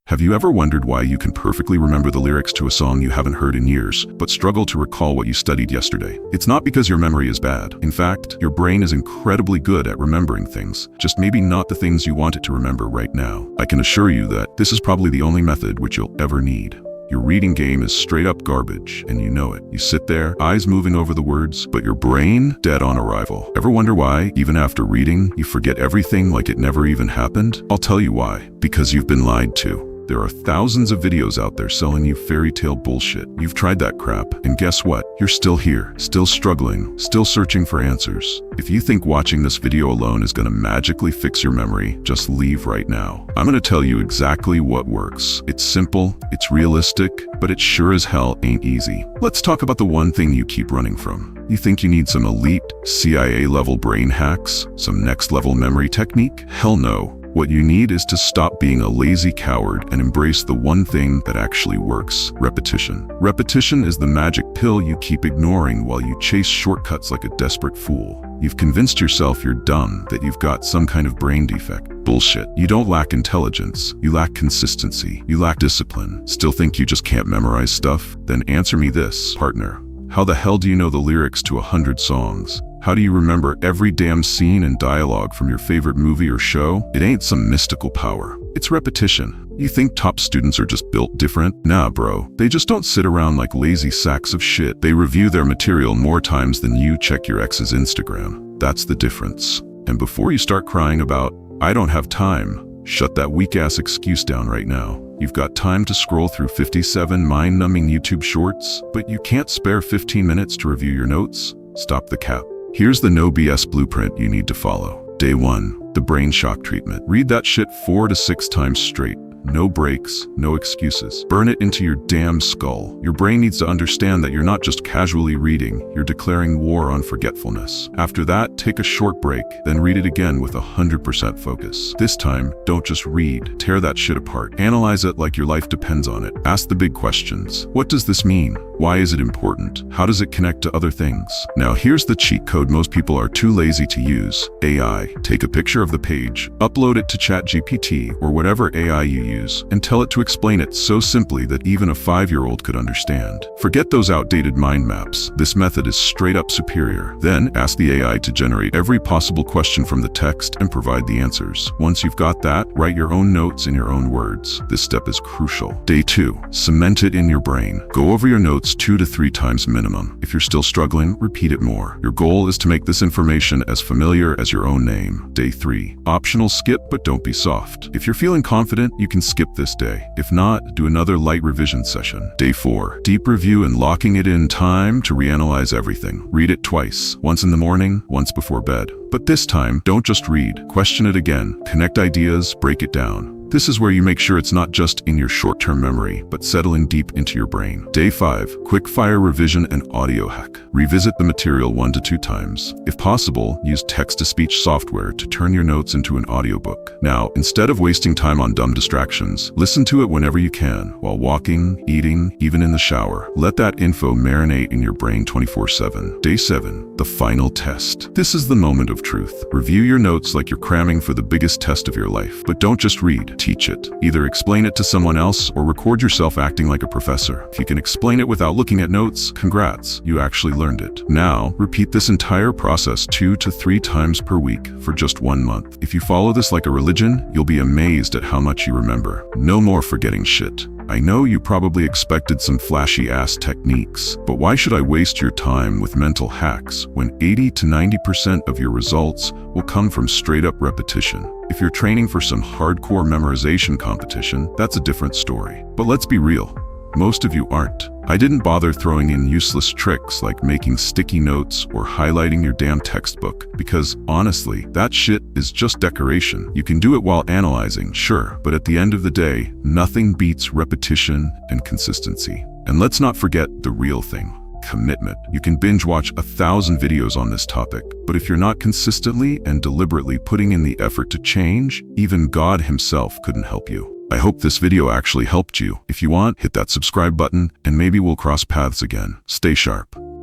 Have you ever wondered why you can perfectly remember the lyrics to a song you haven't heard in years, but struggle to recall what you studied yesterday? It's not because your memory is bad. In fact, your brain is incredibly good at remembering things, just maybe not the things you want it to remember right now. I can assure you that this is probably the only method which you'll ever need. Your reading game is straight up garbage, and you know it. You sit there, eyes moving over the words, but your brain dead on arrival. Ever wonder why, even after reading, you forget everything like it never even happened? I'll tell you why. Because you've been lied to. There are thousands of videos out there selling you fairy tale bullshit. You've tried that crap, and guess what? You're still here, still struggling, still searching for answers. If you think watching this video alone is gonna magically fix your memory, just leave right now. I'm gonna tell you exactly what works. It's simple, it's realistic, but it sure as hell ain't easy. Let's talk about the one thing you keep running from. You think you need some elite, CIA-level brain hacks? Some next-level memory technique? Hell no. What you need is to stop being a lazy coward and embrace the one thing that actually works: repetition. Repetition is the magic pill you keep ignoring while you chase shortcuts like a desperate fool. You've convinced yourself you're dumb, that you've got some kind of brain defect. Bullshit. You don't lack intelligence. You lack consistency. You lack discipline. Still think you just can't memorize stuff? Then answer me this, partner. How the hell do you know the lyrics to 100 songs? How do you remember every damn scene and dialogue from your favorite movie or show? It ain't some mystical power. It's repetition. You think top students are just built different? Nah, bro. They just don't sit around like lazy sacks of shit. They review their material more times than you check your ex's Instagram. That's the difference. And before you start crying about, "I don't have time," shut that weak-ass excuse down right now. You've got time to scroll through 57 mind-numbing YouTube shorts, but you can't spare 15 minutes to review your notes? Stop the cap. Here's the no BS blueprint you need to follow. Day 1, the brain shock treatment. Read that shit 4 to 6 times straight. No breaks, no excuses. Burn it into your damn skull. Your brain needs to understand that you're not just casually reading, you're declaring war on forgetfulness. After that, take a short break, then read it again with 100% focus. This time, don't just read. Tear that shit apart. Analyze it like your life depends on it. Ask the big questions. What does this mean? Why is it important? How does it connect to other things? Now here's the cheat code most people are too lazy to use. AI. Take a picture of the page, upload it to ChatGPT or whatever AI you use, and tell it to explain it so simply that even a 5-year-old could understand. Forget those outdated mind maps. This method is straight up superior. Then ask the AI to generate every possible question from the text and provide the answers. Once you've got that, write your own notes in your own words. This step is crucial. Day 2, cement it in your brain. Go over your notes 2 to 3 times minimum. If you're still struggling, repeat it more. Your goal is to make this information as familiar as your own name. Day 3, optional skip, but don't be soft. If you're feeling confident, you can skip this day. If not, do another light revision session. Day 4, deep review and locking it in time to reanalyze everything. Read it twice, once in the morning, once before bed. But this time, don't just read. Question it again. Connect ideas, break it down. This is where you make sure it's not just in your short-term memory, but settling deep into your brain. Day 5, quick-fire revision and audio hack. Revisit the material 1 to 2 times. If possible, use text-to-speech software to turn your notes into an audiobook. Now, instead of wasting time on dumb distractions, listen to it whenever you can, while walking, eating, even in the shower. Let that info marinate in your brain 24/7. Day 7, the final test. This is the moment of truth. Review your notes like you're cramming for the biggest test of your life. But don't just read. Teach it. Either explain it to someone else or record yourself acting like a professor. If you can explain it without looking at notes, congrats, you actually learned it. Now, repeat this entire process 2 to 3 times per week for just 1 month. If you follow this like a religion, you'll be amazed at how much you remember. No more forgetting shit. I know you probably expected some flashy-ass techniques, but why should I waste your time with mental hacks when 80 to 90% of your results will come from straight-up repetition? If you're training for some hardcore memorization competition, that's a different story. But let's be real, most of you aren't. I didn't bother throwing in useless tricks like making sticky notes or highlighting your damn textbook, because honestly, that shit is just decoration. You can do it while analyzing, sure, but at the end of the day, nothing beats repetition and consistency. And let's not forget the real thing: commitment. You can binge watch 1,000 videos on this topic, but if you're not consistently and deliberately putting in the effort to change, even God himself couldn't help you. I hope this video actually helped you. If you want, hit that subscribe button and maybe we'll cross paths again. Stay sharp.